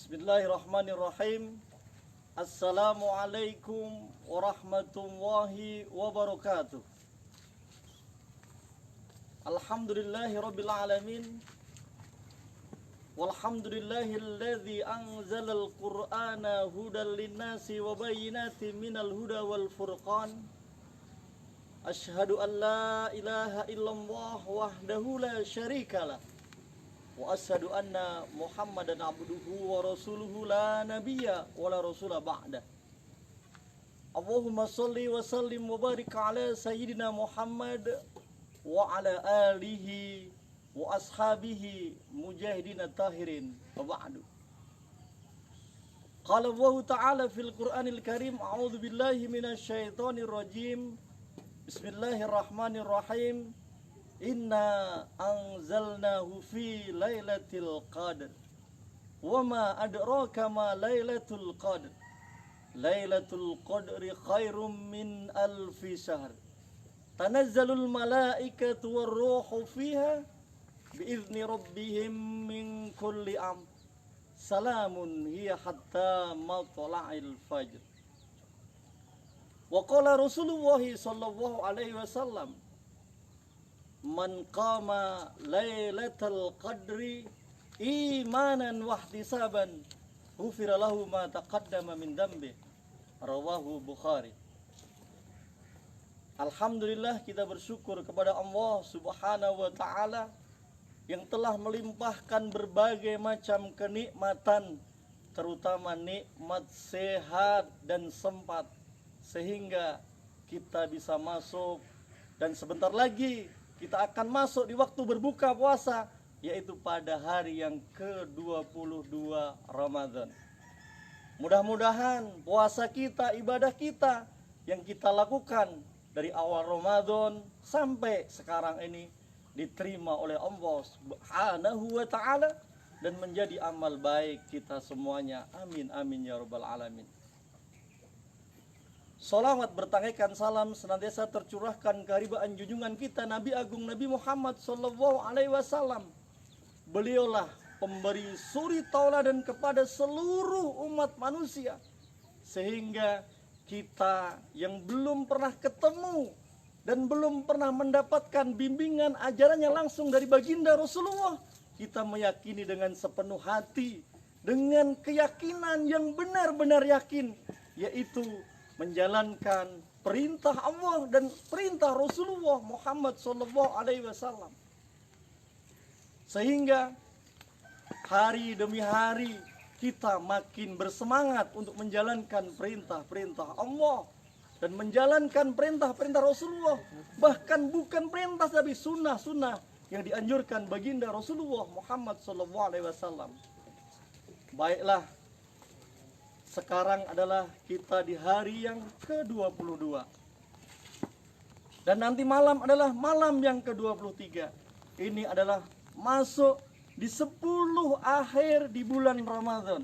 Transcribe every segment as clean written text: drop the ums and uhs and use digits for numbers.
Bismillahirrahmanirrahim. Assalamualaikum warahmatullahi wabarakatuh. Alhamdulillahi rabbil alamin. Walhamdulillahilladzi anzalal qur'ana hudan linnasi wa bayyinatin minal huda wal furqan. Asyhadu an la ilaha illallah wahdahu la syarikalah. Wa asyhadu anna Muhammadan abduhu wa rasuluhu la nabiyya wa la rasula ba'da. Allahumma shalli wa sallim wa barik ala sayyidina Muhammad wa ala alihi wa ashabihi mujahidina tahirin wa ba'du. Qala Allah ta'ala fil Qur'anil Karim, a'udzu billahi minasyaitonir rajim. Bismillahirrahmanirrahim. Inna anzalnahu fi lailatul qadr. Wa ma adraka ma lailatul qadr. Lailatul qadri khairum min alfi syahr. Tanazzalul malaikatu warruhu fiha biizni rabbihim min kulli am. Salamun hiya hatta matla'il fajr. Wa qala Rasulullah sallallahu alaihi wasallam, man qama lailatul qadri imanan wahtisaban ghufira lahu ma taqaddama min dambi. Rawahu Bukhari. Alhamdulillah, kita bersyukur kepada Allah Subhanahu wa taala yang telah melimpahkan berbagai macam kenikmatan, terutama nikmat sehat dan sempat, sehingga kita bisa masuk dan sebentar lagi kita akan masuk di waktu berbuka puasa, yaitu pada hari yang ke-22 Ramadan. Mudah-mudahan puasa kita, ibadah kita yang kita lakukan dari awal Ramadan sampai sekarang ini diterima oleh Allah Subhanahu wa ta'ala dan menjadi amal baik kita semuanya. Amin amin ya rabbal alamin. Salawat bertangaikan salam senantiasa tercurahkan keharibaan junjungan kita Nabi Agung Nabi Muhammad sallallahu alaihi wasallam. Beliaulah pemberi suri tauladan kepada seluruh umat manusia, sehingga kita yang belum pernah ketemu dan belum pernah mendapatkan bimbingan ajarannya langsung dari baginda Rasulullah, kita meyakini dengan sepenuh hati, dengan keyakinan yang benar-benar yakin, yaitu menjalankan perintah Allah dan perintah Rasulullah Muhammad sallallahu alaihi wasallam. Sehingga hari demi hari kita makin bersemangat untuk menjalankan perintah-perintah Allah dan menjalankan perintah-perintah Rasulullah, bahkan bukan perintah tapi sunnah-sunnah yang dianjurkan baginda Rasulullah Muhammad sallallahu alaihi wasallam. Baiklah, sekarang adalah kita di hari yang ke-22. Dan nanti malam adalah malam yang ke-23. Ini adalah masuk di 10 akhir di bulan Ramadan.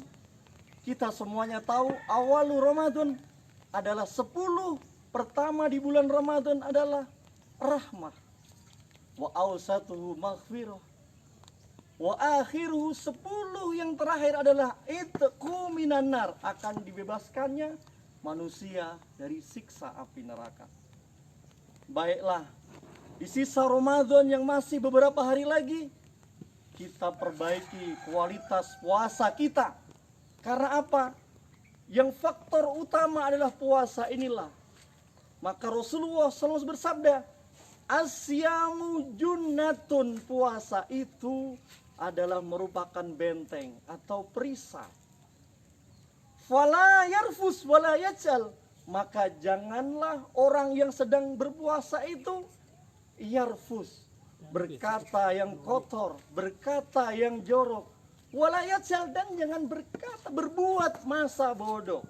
Kita semuanya tahu awal Ramadan adalah 10 pertama di bulan Ramadan adalah rahmah. Wa awsatuhu maghfirah. Wa akhiruhu 10 yang terakhir adalah itqu minan nar, akan dibebaskannya manusia dari siksa api neraka. Baiklah, di sisa Ramadan yang masih beberapa hari lagi, kita perbaiki kualitas puasa kita. Karena apa? Yang faktor utama adalah puasa inilah. Maka Rasulullah SAW bersabda, asyamu junnatun, puasa itu adalah merupakan benteng atau perisai. Fala yarfus wala yajal, maka janganlah orang yang sedang berpuasa itu yarfus, berkata yang kotor, berkata yang jorok, wala yajal, dan jangan berkata berbuat masa bodoh,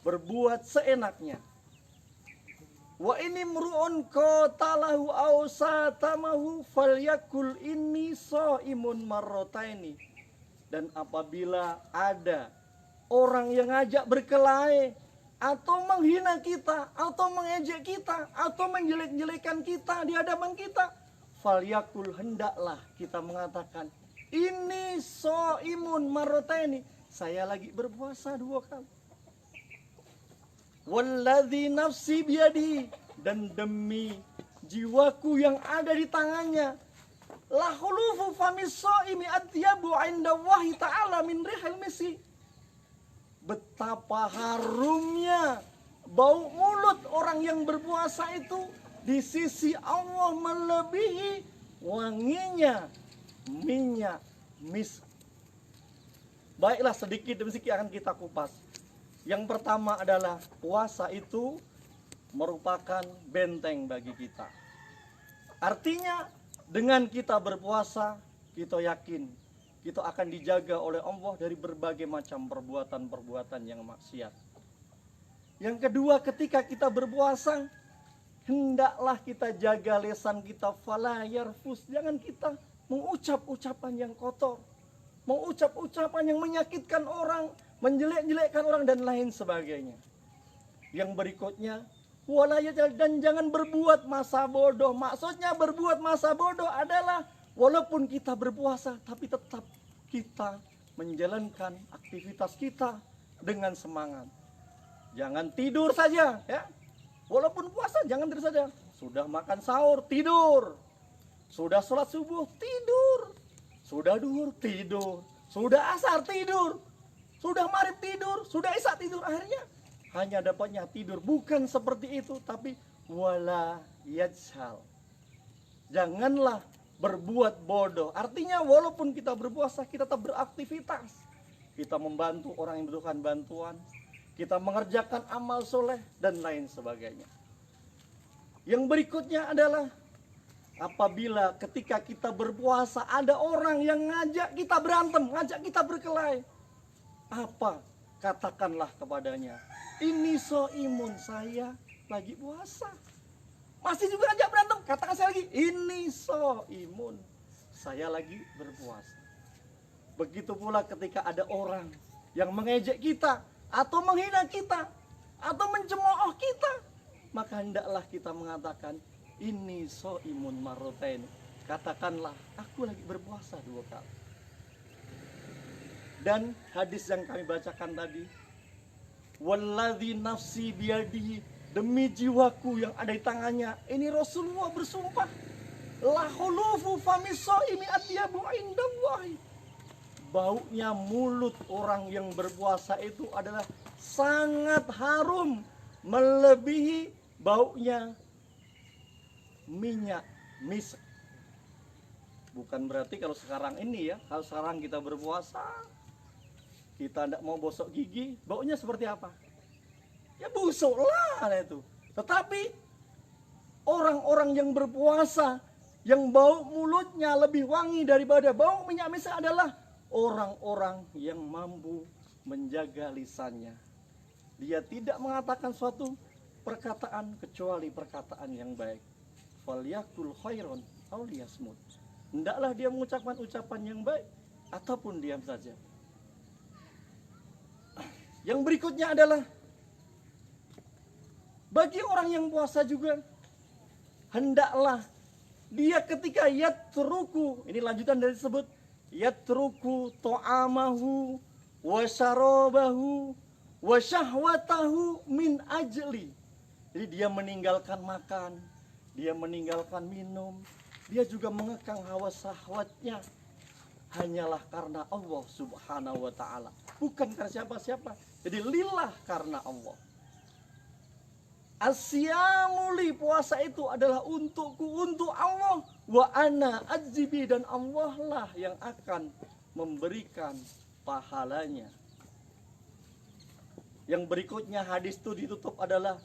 berbuat seenaknya. Wa ini mru'un qatalahu aw satamahu falyakul inni shaimun marrataini. Dan apabila ada orang yang ngajak berkelahi atau menghina kita atau mengejek kita atau menjelek-jelekan kita di hadapan kita, falyakul, hendaklah kita mengatakan ini shaimun marrataini, saya lagi berpuasa 2 kali. Walladzi nafsi biyadi, dan demi jiwaku yang ada di tangannya, la khulufu famis shaimi atyabu 'indallahi ta'ala min rihil miski. Betapa harumnya bau mulut orang yang berpuasa itu di sisi Allah melebihi wanginya minyak misk. Baiklah, sedikit demi sedikit akan kita kupas. Yang pertama adalah puasa itu merupakan benteng bagi kita. Artinya dengan kita berpuasa, kita yakin kita akan dijaga oleh Allah dari berbagai macam perbuatan-perbuatan yang maksiat. Yang kedua, ketika kita berpuasa, hendaklah kita jaga lisan kita, fala yarfus, jangan kita mengucap ucapan yang kotor, mengucap ucapan yang menyakitkan orang, menjelek-jelekkan orang dan lain sebagainya. Yang berikutnya, wala yajal, dan jangan berbuat masa bodoh. Maksudnya berbuat masa bodoh adalah walaupun kita berpuasa tapi tetap kita menjalankan aktivitas kita dengan semangat. Jangan tidur saja, ya. Walaupun puasa jangan tidur saja. Sudah makan sahur, tidur. Sudah sholat subuh, tidur. Sudah duhur, tidur. Sudah asar, tidur. Sudah maghrib, tidur. Sudah isya, tidur. Akhirnya hanya dapatnya tidur. Bukan seperti itu, tapi wala yajhal. Janganlah berbuat bodoh. Artinya walaupun kita berpuasa, kita tetap beraktivitas. Kita membantu orang yang membutuhkan bantuan. Kita mengerjakan amal soleh dan lain sebagainya. Yang berikutnya adalah apabila ketika kita berpuasa ada orang yang ngajak kita berantem, ngajak kita berkelahi, apa? Katakanlah kepadanya, ini soimun, saya lagi puasa. Masih juga ngajak berantem, katakan saya lagi, ini soimun, saya lagi berpuasa. Begitu pula ketika ada orang yang mengejek kita, atau menghina kita, atau mencemooh kita, maka hendaklah kita mengatakan, ini soimun marrotain. Katakanlah, aku lagi berpuasa 2 kali. Dan hadis yang kami bacakan tadi, walladzi nafsi biyadihi, demi jiwaku yang ada di tangannya, ini Rasulullah bersumpah, la khulufu famis shaimi atyabu indallahi. Baunya mulut orang yang berpuasa itu adalah sangat harum, melebihi baunya minyak misk. Bukan berarti kalau sekarang ini ya, kalau sekarang kita berpuasa, kita tidak mau gosok gigi, baunya seperti apa? Ya busuk lah itu. Tetapi orang-orang yang berpuasa, yang bau mulutnya lebih wangi daripada bau minyak misk adalah orang-orang yang mampu menjaga lisannya. Dia tidak mengatakan suatu perkataan kecuali perkataan yang baik. Falyakul khairon aw liyasmut. Hendaklah dia mengucapkan ucapan yang baik ataupun diam saja. Yang berikutnya adalah bagi orang yang puasa juga, hendaklah dia ketika yatruku, ini lanjutan dari disebut, yatruku ta'amahu wa syarabahu wa syahwatahu min ajli. Jadi dia meninggalkan makan, dia meninggalkan minum, dia juga mengekang hawa syahwatnya hanyalah karena Allah Subhanahu wa ta'ala, bukan karena siapa-siapa. Jadi lillah, karena Allah. Asyamuli, puasa itu adalah untukku, untuk Allah. Wa ana ajibi, dan Allah lah yang akan memberikan pahalanya. Yang berikutnya hadis itu ditutup adalah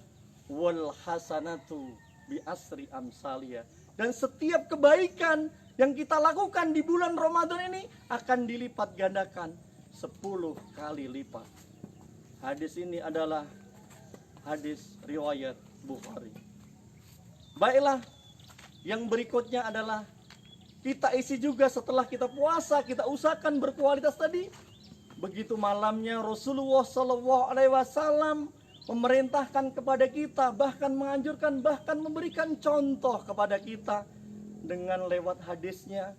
wal hasanatu bi asri amsalia. Dan setiap kebaikan yang kita lakukan di bulan Ramadan ini akan dilipat gandakan 10 kali lipat. Hadis ini adalah hadis riwayat Bukhari. Baiklah, yang berikutnya adalah kita isi juga setelah kita puasa, kita usahakan berkualitas tadi. Begitu malamnya Rasulullah SAW memerintahkan kepada kita, bahkan menganjurkan, bahkan memberikan contoh kepada kita dengan lewat hadisnya,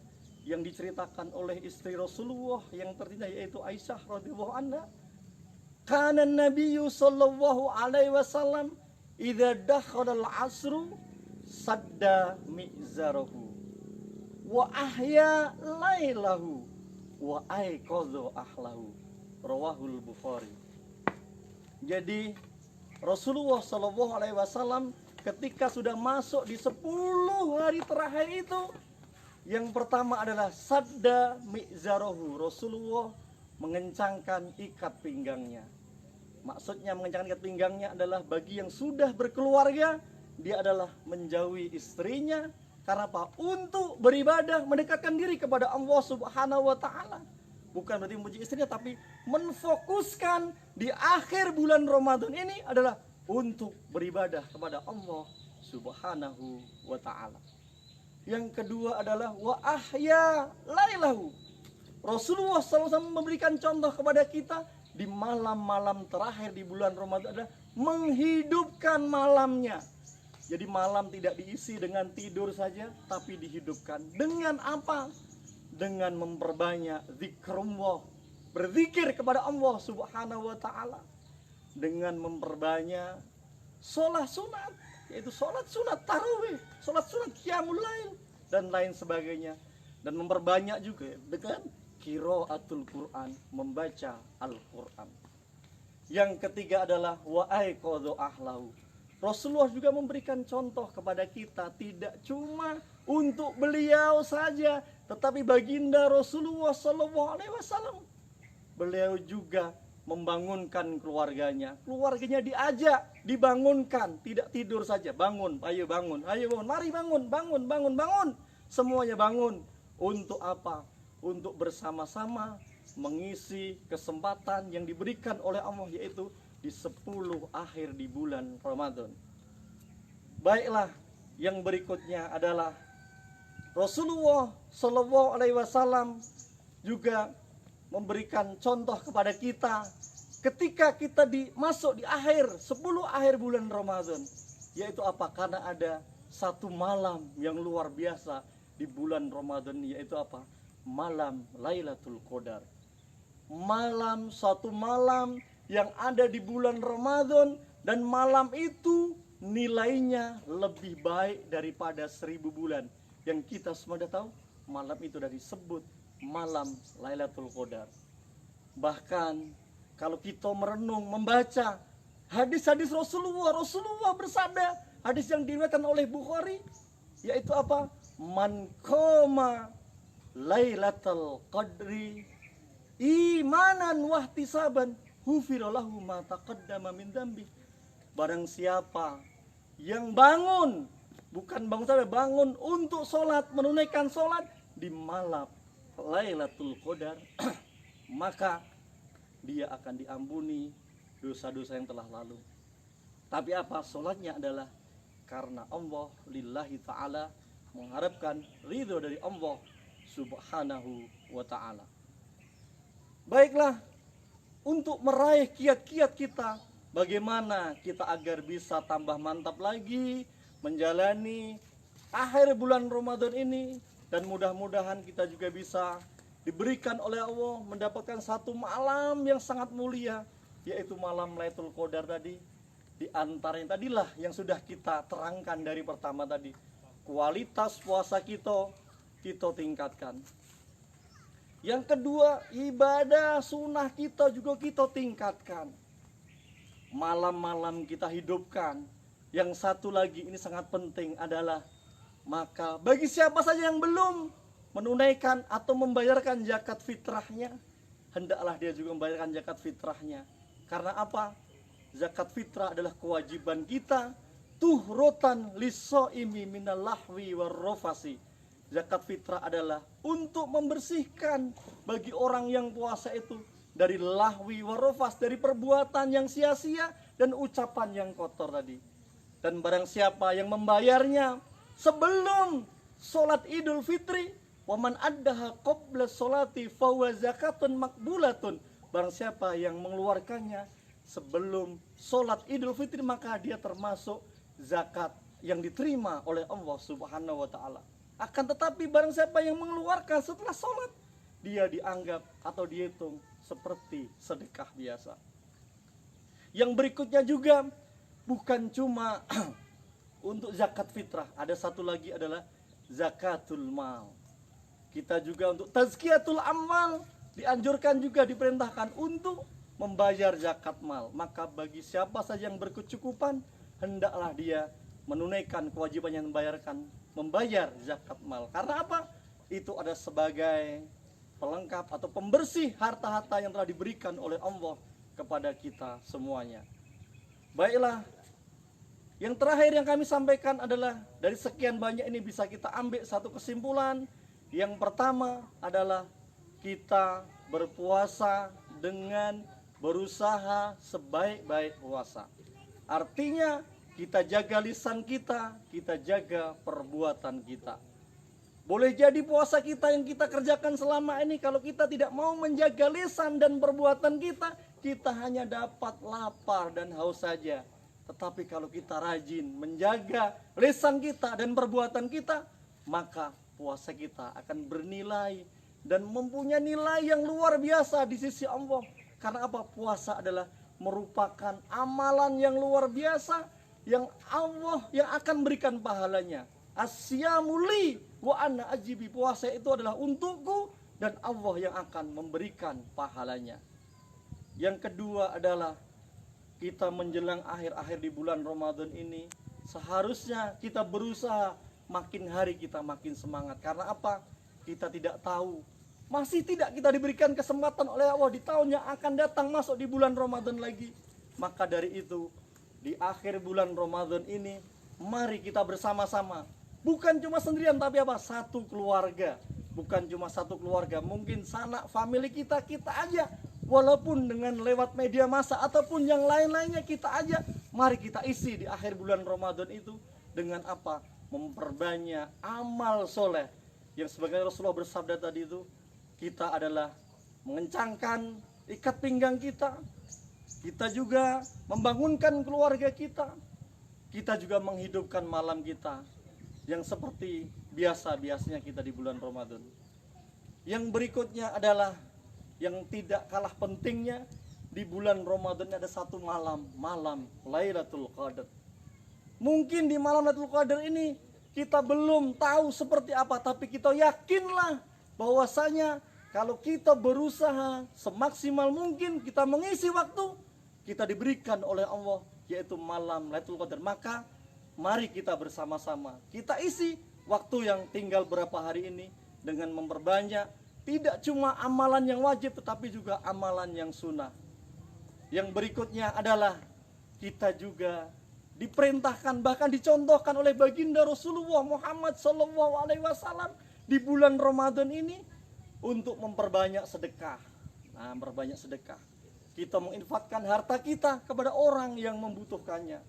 yang diceritakan oleh istri Rasulullah yang tertindak, yaitu Aisyah radhiyallahu anha. Kana Nabiyyu sallallahu alaihi wasallam idza dakhala al-'asru sadda mi'zarahu wa ahya lailahu wa aiqadha ahlahu. Rawahul Bukhari. Jadi Rasulullah sallallahu alaihi wasallam ketika sudah masuk di 10 hari terakhir itu, yang pertama adalah sadda mi'zarahu. Rasulullah mengencangkan ikat pinggangnya. Maksudnya mengencangkan ikat pinggangnya adalah bagi yang sudah berkeluarga, dia adalah menjauhi istrinya. Karena apa? Untuk beribadah, mendekatkan diri kepada Allah Subhanahu wa ta'ala. Bukan berarti memuji istrinya, tapi menfokuskan di akhir bulan Ramadan ini adalah untuk beribadah kepada Allah Subhanahu wa ta'ala. Yang kedua adalah wa ahya lailahu. Rasulullah SAW memberikan contoh kepada kita di malam-malam terakhir di bulan Ramadan adalah menghidupkan malamnya. Jadi malam tidak diisi dengan tidur saja, tapi dihidupkan. Dengan apa? Dengan memperbanyak zikrullah, berzikir kepada Allah Subhanahu wa ta'ala. Dengan memperbanyak sholat sunat, yaitu sholat sunat tarawih, sholat sunat qiyamul lail, dan lain sebagainya. Dan memperbanyak juga dengan qiraatul Quran, membaca Al-Quran. Yang ketiga adalah wa aiqadha ahlahu. Rasulullah juga memberikan contoh kepada kita, tidak cuma untuk beliau saja, tetapi baginda Rasulullah SAW. Beliau juga membangunkan keluarganya. Keluarganya diajak, dibangunkan, tidak tidur saja. Bangun, ayo bangun, mari bangun, bangun. Semuanya bangun. Untuk apa? Untuk bersama-sama mengisi kesempatan yang diberikan oleh Allah, yaitu di 10 akhir di bulan Ramadan. Baiklah, yang berikutnya adalah Rasulullah Shallallahu Alaihi Wasallam juga memberikan contoh kepada kita ketika kita masuk di akhir 10 akhir bulan Ramadan, yaitu apa? Karena ada satu malam yang luar biasa di bulan Ramadan, yaitu apa? Malam Lailatul Qadar. Satu malam yang ada di bulan Ramadan, dan malam itu nilainya lebih baik daripada 1000 bulan. Yang kita semua sudah tahu, malam itu sudah disebut malam Lailatul Qadar. Bahkan kalau kita merenung, membaca hadis-hadis Rasulullah bersabda, hadis yang diriwayatkan oleh Bukhari, yaitu apa? Man qama Lailatul Qadri imanan wahtisaban ghufirallahu ma taqaddama min dzambi. Barang siapa yang bangun, bukan bangun saja, bangun untuk sholat, menunaikan sholat di malam Lailatul Qadar, maka dia akan diampuni dosa-dosa yang telah lalu. Tapi apa? Sholatnya adalah karena Allah, lillahi ta'ala, mengharapkan ridho dari Allah Subhanahu wa ta'ala. Baiklah, untuk meraih kiat-kiat kita, bagaimana kita agar bisa tambah mantap lagi menjalani akhir bulan Ramadan ini, dan mudah-mudahan kita juga bisa diberikan oleh Allah mendapatkan satu malam yang sangat mulia, yaitu malam Lailatul Qadar tadi. Di antaranya tadilah yang sudah kita terangkan dari pertama tadi, kualitas puasa kita tingkatkan. Yang kedua, ibadah sunnah kita juga kita tingkatkan. Malam-malam kita hidupkan. Yang satu lagi ini sangat penting adalah, maka bagi siapa saja yang belum menunaikan atau membayarkan zakat fitrahnya, hendaklah dia juga membayarkan zakat fitrahnya. Karena apa? Zakat fitrah adalah kewajiban kita, tuhrotan lisoimi minal lahwi warrofasi. Zakat fitrah adalah untuk membersihkan bagi orang yang puasa itu dari lahwi warofas, dari perbuatan yang sia-sia dan ucapan yang kotor tadi. Dan barang siapa yang membayarnya sebelum sholat Idul Fitri, waman addaha qabla sholati fahuwa zakatun makbulatun. Barang siapa yang mengeluarkannya sebelum sholat Idul Fitri, maka dia termasuk zakat yang diterima oleh Allah Subhanahu wa ta'ala. Akan tetapi barang siapa yang mengeluarkan setelah sholat, dia dianggap atau dihitung seperti sedekah biasa. Yang berikutnya juga bukan cuma untuk zakat fitrah, ada satu lagi adalah zakatul mal. Kita juga untuk tazkiyatul amal dianjurkan juga, diperintahkan untuk membayar zakat mal. Maka bagi siapa saja yang berkecukupan, hendaklah dia menunaikan kewajiban yang membayar zakat mal. Karena apa? Itu ada sebagai pelengkap atau pembersih harta-harta yang telah diberikan oleh Allah kepada kita semuanya. Baiklah, yang terakhir yang kami sampaikan adalah dari sekian banyak ini bisa kita ambil satu kesimpulan. Yang pertama adalah kita berpuasa dengan berusaha sebaik-baik puasa. Artinya kita jaga lisan kita jaga perbuatan kita. Boleh jadi puasa kita yang kita kerjakan selama ini, kalau kita tidak mau menjaga lisan dan perbuatan kita, kita hanya dapat lapar dan haus saja. Tetapi kalau kita rajin menjaga lisan kita dan perbuatan kita, maka puasa kita akan bernilai dan mempunyai nilai yang luar biasa di sisi Allah. Karena apa? Puasa adalah merupakan amalan yang luar biasa yang Allah yang akan berikan pahalanya. Asyamu li wa ana ajibi. Puasa itu adalah untukku dan Allah yang akan memberikan pahalanya. Yang kedua adalah kita menjelang akhir-akhir di bulan Ramadan ini, seharusnya kita berusaha makin hari kita makin semangat. Karena apa? Kita tidak tahu, masih tidak kita diberikan kesempatan oleh Allah di tahun yang akan datang masuk di bulan Ramadan lagi. Maka dari itu, di akhir bulan Ramadan ini, mari kita bersama-sama, bukan cuma sendirian tapi apa? Satu keluarga. Bukan cuma satu keluarga, mungkin sanak famili kita aja, walaupun dengan lewat media massa ataupun yang lain-lainnya kita aja. Mari kita isi di akhir bulan Ramadan itu dengan apa? Memperbanyak amal soleh. Yang sebagai Rasulullah bersabda tadi itu, kita adalah mengencangkan ikat pinggang kita. Kita juga membangunkan keluarga kita. Kita juga menghidupkan malam kita yang seperti biasanya kita di bulan Ramadan. Yang berikutnya adalah yang tidak kalah pentingnya, di bulan Ramadan ada satu malam Lailatul Qadar. Mungkin di malam Lailatul Qadar ini kita belum tahu seperti apa, tapi kita yakinlah bahwasanya kalau kita berusaha semaksimal mungkin kita mengisi waktu, kita diberikan oleh Allah yaitu malam Lailatul Qadar. Maka mari kita bersama-sama kita isi waktu yang tinggal berapa hari ini dengan memperbanyak tidak cuma amalan yang wajib tetapi juga amalan yang sunnah. Yang berikutnya adalah kita juga diperintahkan, bahkan dicontohkan oleh baginda Rasulullah Muhammad SAW di bulan Ramadan ini untuk memperbanyak sedekah. Nah, memperbanyak sedekah. Kita menginfakkan harta kita kepada orang yang membutuhkannya.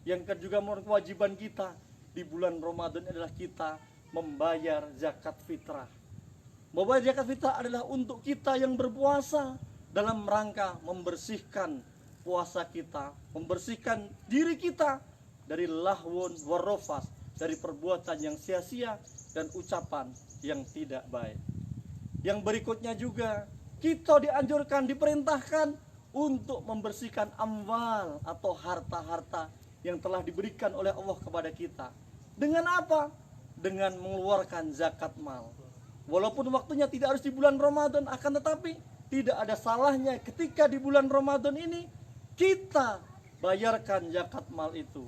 Yang kedua, kewajiban kita di bulan Ramadan adalah kita membayar zakat fitrah. Membayar zakat fitrah adalah untuk kita yang berpuasa dalam rangka membersihkan puasa kita, membersihkan diri kita dari lahwun warrofas, dari perbuatan yang sia-sia dan ucapan yang tidak baik. Yang berikutnya juga kita dianjurkan, diperintahkan untuk membersihkan amwal atau harta-harta yang telah diberikan oleh Allah kepada kita. Dengan apa? Dengan mengeluarkan zakat mal. Walaupun waktunya tidak harus di bulan Ramadan, akan tetapi tidak ada salahnya ketika di bulan Ramadan ini kita bayarkan zakat mal itu.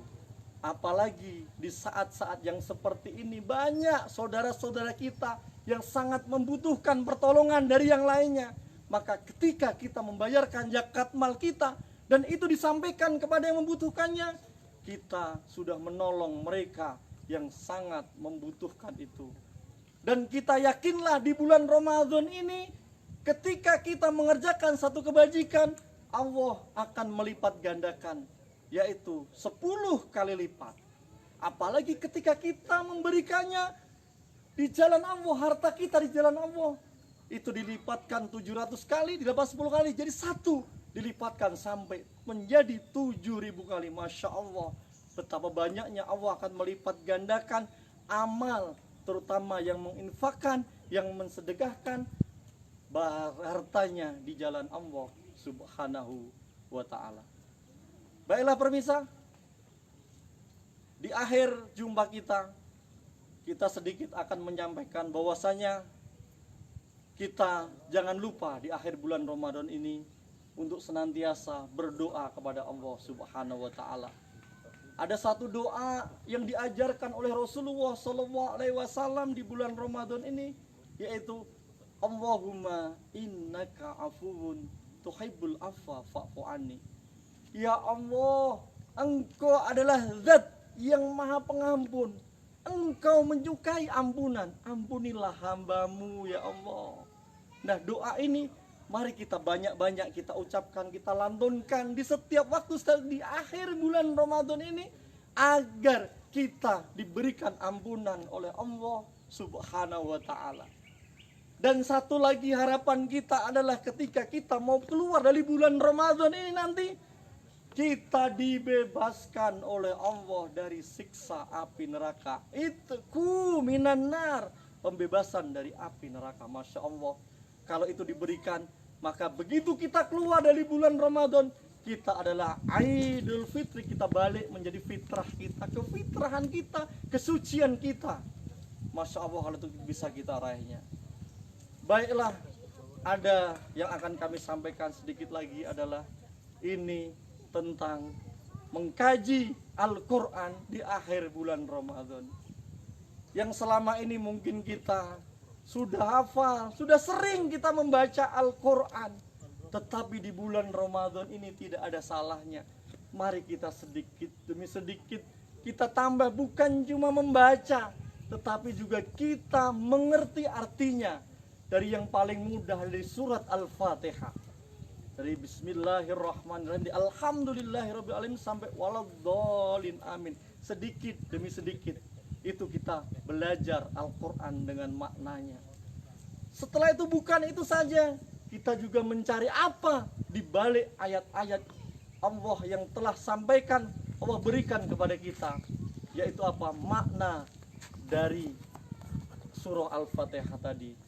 Apalagi di saat-saat yang seperti ini banyak saudara-saudara kita yang sangat membutuhkan pertolongan dari yang lainnya. Maka ketika kita membayarkan zakat mal kita dan itu disampaikan kepada yang membutuhkannya, kita sudah menolong mereka yang sangat membutuhkan itu. Dan kita yakinlah di bulan Ramadan ini ketika kita mengerjakan satu kebajikan, Allah akan melipat gandakan, yaitu 10 kali lipat. Apalagi ketika kita memberikannya di jalan Allah, harta kita di jalan Allah, itu dilipatkan 700 kali, didapat 10 kali, jadi 1 dilipatkan sampai menjadi 7.000 kali. Masya Allah, betapa banyaknya Allah akan melipat gandakan amal terutama yang menginfakkan, yang mensedekahkan hartanya di jalan Allah Subhanahu wa ta'ala. Baiklah pemirsa, di akhir jumpa kita sedikit akan menyampaikan bahwasanya kita jangan lupa di akhir bulan Ramadan ini untuk senantiasa berdoa kepada Allah Subhanahu wa ta'ala. Ada satu doa yang diajarkan oleh Rasulullah SAW di bulan Ramadan ini, yaitu Allahumma innaka afuwun tuhibbul afwa fa'fu anni. Ya Allah, Engkau adalah zat yang maha pengampun. Engkau menyukai ampunan. Ampunilah hambamu ya Allah. Nah, doa ini mari kita banyak-banyak kita ucapkan, kita lantunkan di setiap waktu di akhir bulan Ramadan ini, agar kita diberikan ampunan oleh Allah Subhanahu wa ta'ala. Dan satu lagi harapan kita adalah ketika kita mau keluar dari bulan Ramadan ini nanti, kita dibebaskan oleh Allah dari siksa api neraka. Itqu minan nar, pembebasan dari api neraka. Masya Allah, kalau itu diberikan, maka begitu kita keluar dari bulan Ramadan, kita adalah Idul Fitri, kita balik menjadi fitrah kita, kefitrahan kita, kesucian kita. Masya Allah, kalau itu bisa kita raihnya. Baiklah, ada yang akan kami sampaikan sedikit lagi adalah ini tentang mengkaji Al-Quran di akhir bulan Ramadan. Yang selama ini mungkin kita sudah hafal, sudah sering kita membaca Al-Quran, tetapi di bulan Ramadan ini tidak ada salahnya. Mari kita sedikit demi sedikit kita tambah, bukan cuma membaca, tetapi juga kita mengerti artinya. Dari yang paling mudah dari surat Al-Fatihah, dari Bismillahirrahmanirrahim, Alhamdulillahirabbil alamin sampai waladhdallin amin. Sedikit demi sedikit itu kita belajar Al-Quran dengan maknanya. Setelah itu bukan itu saja, kita juga mencari apa di balik ayat-ayat Allah yang telah sampaikan, Allah berikan kepada kita, yaitu apa makna dari surah Al-Fatihah tadi.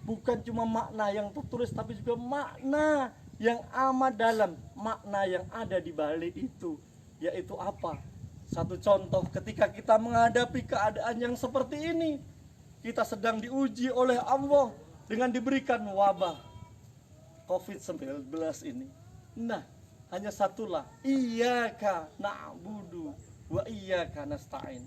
Bukan cuma makna yang tertulis, tapi juga makna yang amat dalam, makna yang ada di balik itu, yaitu apa? Satu contoh, ketika kita menghadapi keadaan yang seperti ini, kita sedang diuji oleh Allah dengan diberikan wabah COVID-19 ini. Nah, hanya satulah, iyyaka na'budu wa iyyaka nasta'in.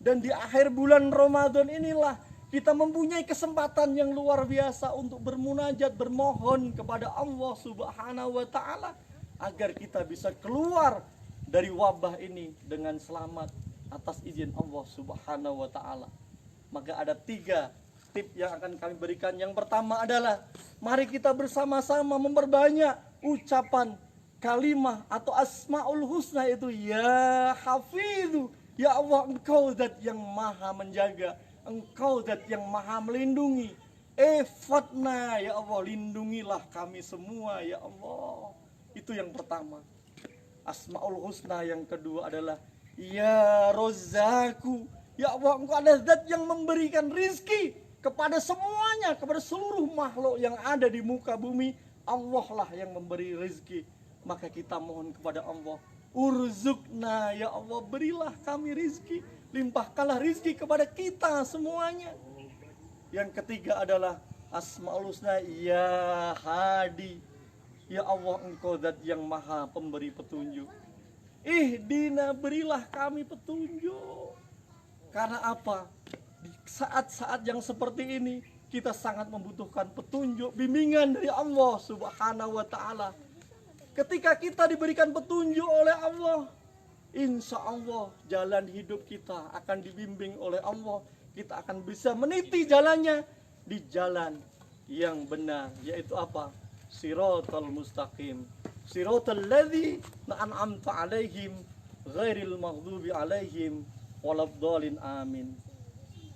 Dan di akhir bulan Ramadan inilah kita mempunyai kesempatan yang luar biasa untuk bermunajat, bermohon kepada Allah Subhanahu wa ta'ala agar kita bisa keluar dari wabah ini dengan selamat atas izin Allah Subhanahu wa ta'ala. Maka ada 3 tip yang akan kami berikan. Yang pertama adalah mari kita bersama-sama memperbanyak ucapan kalimah atau asmaul husna, itu ya Hafidhu, ya Allah, Engkau zat yang maha menjaga, Engkau zat yang maha melindungi. Fatna, ya Allah, lindungilah kami semua ya Allah. Itu yang pertama, Asmaul Husna. Yang kedua adalah ya Rozzaku, ya Allah, Engkau adalah zat yang memberikan rizki kepada semuanya, kepada seluruh makhluk yang ada di muka bumi. Allah lah yang memberi rizki. Maka kita mohon kepada Allah, Urzukna, ya Allah, berilah kami rizki, limpahkanlah rizki kepada kita semuanya. Yang ketiga adalah Asmaul Husna, ya Hadi, ya Allah, Engkau zat yang maha pemberi petunjuk. Ihdina, berilah kami petunjuk. Karena apa? Di saat-saat yang seperti ini kita sangat membutuhkan petunjuk, bimbingan dari Allah Subhanahu wa ta'ala. Ketika kita diberikan petunjuk oleh Allah, insya Allah jalan hidup kita akan dibimbing oleh Allah. Kita akan bisa meniti jalannya di jalan yang benar, yaitu apa? Siratal mustaqim, siratal ladzi an'amta alaihim ghairil maghdubi alaihim waladdallin amin.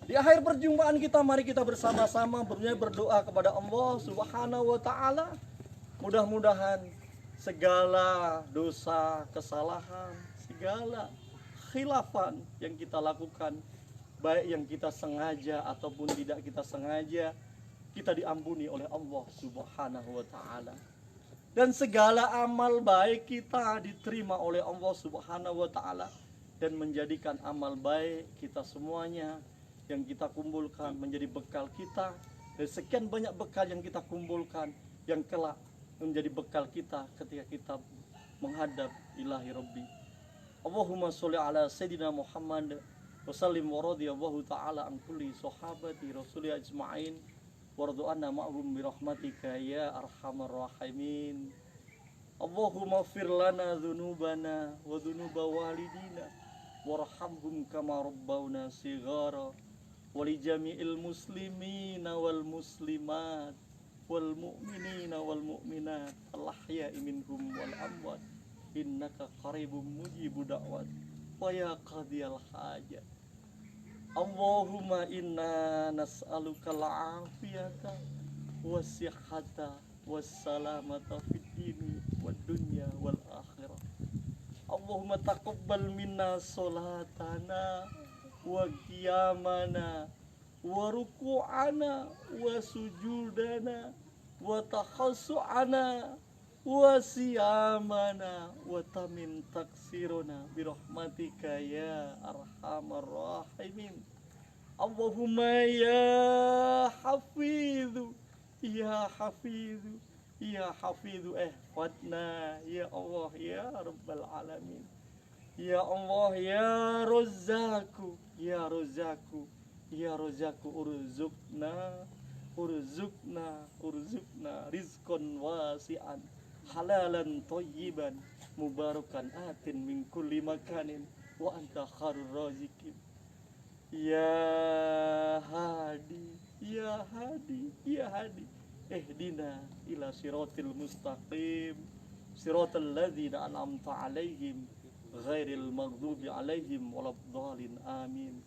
Di akhir perjumpaan kita, mari kita bersama-sama berdoa kepada Allah Subhanahu wa ta'ala. Mudah-mudahan segala dosa, kesalahan, segala khilafan yang kita lakukan baik yang kita sengaja ataupun tidak kita sengaja, kita diampuni oleh Allah Subhanahu wa taala. Dan segala amal baik kita diterima oleh Allah Subhanahu wa taala, dan menjadikan amal baik kita semuanya yang kita kumpulkan menjadi bekal kita. Dan sekian banyak bekal yang kita kumpulkan yang kelak menjadi bekal kita ketika kita menghadap ilahi Rabbi. Allahumma sholli ala Sayyidina Muhammad wa sallim wa radiyallahu ta'ala an kulli sahabati rasuli ajma'in wardu anna ma'hum birahmatika ya arhamar rahimin. Allahumma fir lana dhunubana wa dhunuba walidina warhamhum kama rabbawna sighara wa li jami'il muslimina wal muslimat wal mu'minina wal mu'minat al ahya'i minhum wal amwat innaka qaribum mujibu da'wat wa ya qadiyal hajat. Allahumma inna nas'aluka al-afiyata was-sihhata was-salamata fid dini wad dunya wal akhirah. Allahumma taqabbal minna salatana wa qiyamana wa ruku'ana wa sujudana wa tahassu'ana wa siyamana wa tamin taksiruna birahmatika ya arhamar rahimin. Allahumma ya hafidhu ya hafidhu ya hafidhu ihfadna ya Allah ya rabbal alamin. Ya Allah ya Razzaku ya Razzaku ya Razzaku urzukna rizqan wasi'an halalan thayyiban mubarakan atin min kulli makanin wa anta khairur raziqin. Ya hadi ya hadi ya hadi ihdina ila siratil mustaqim siratal ladzina an'amta 'alaihim ghairil maghdubi 'alaihim waladdallin amin.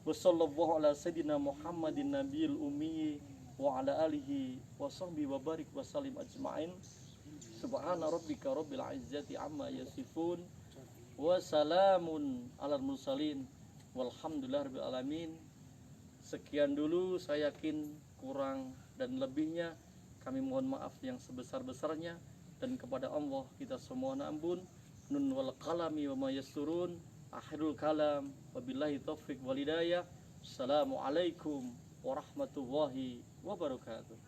Wa sallallahu ala sayyidina Muhammadin nabiyil ummi wa ala alihi wa sahbihi wa barik wa salim ajma'in. Subhana rabbika rabbil izzati amma yasifun wa salamun alal mursalin walhamdulillahi rabbil alamin. Sekian dulu, saya yakin kurang dan lebihnya kami mohon maaf yang sebesar-besarnya, dan kepada Allah kita semua ampun. Nun wal qalami wa ma yasturun. Akhirul kalam wabillahi taufiq wal hidayah. Assalamualaikum warahmatullahi wabarakatuh.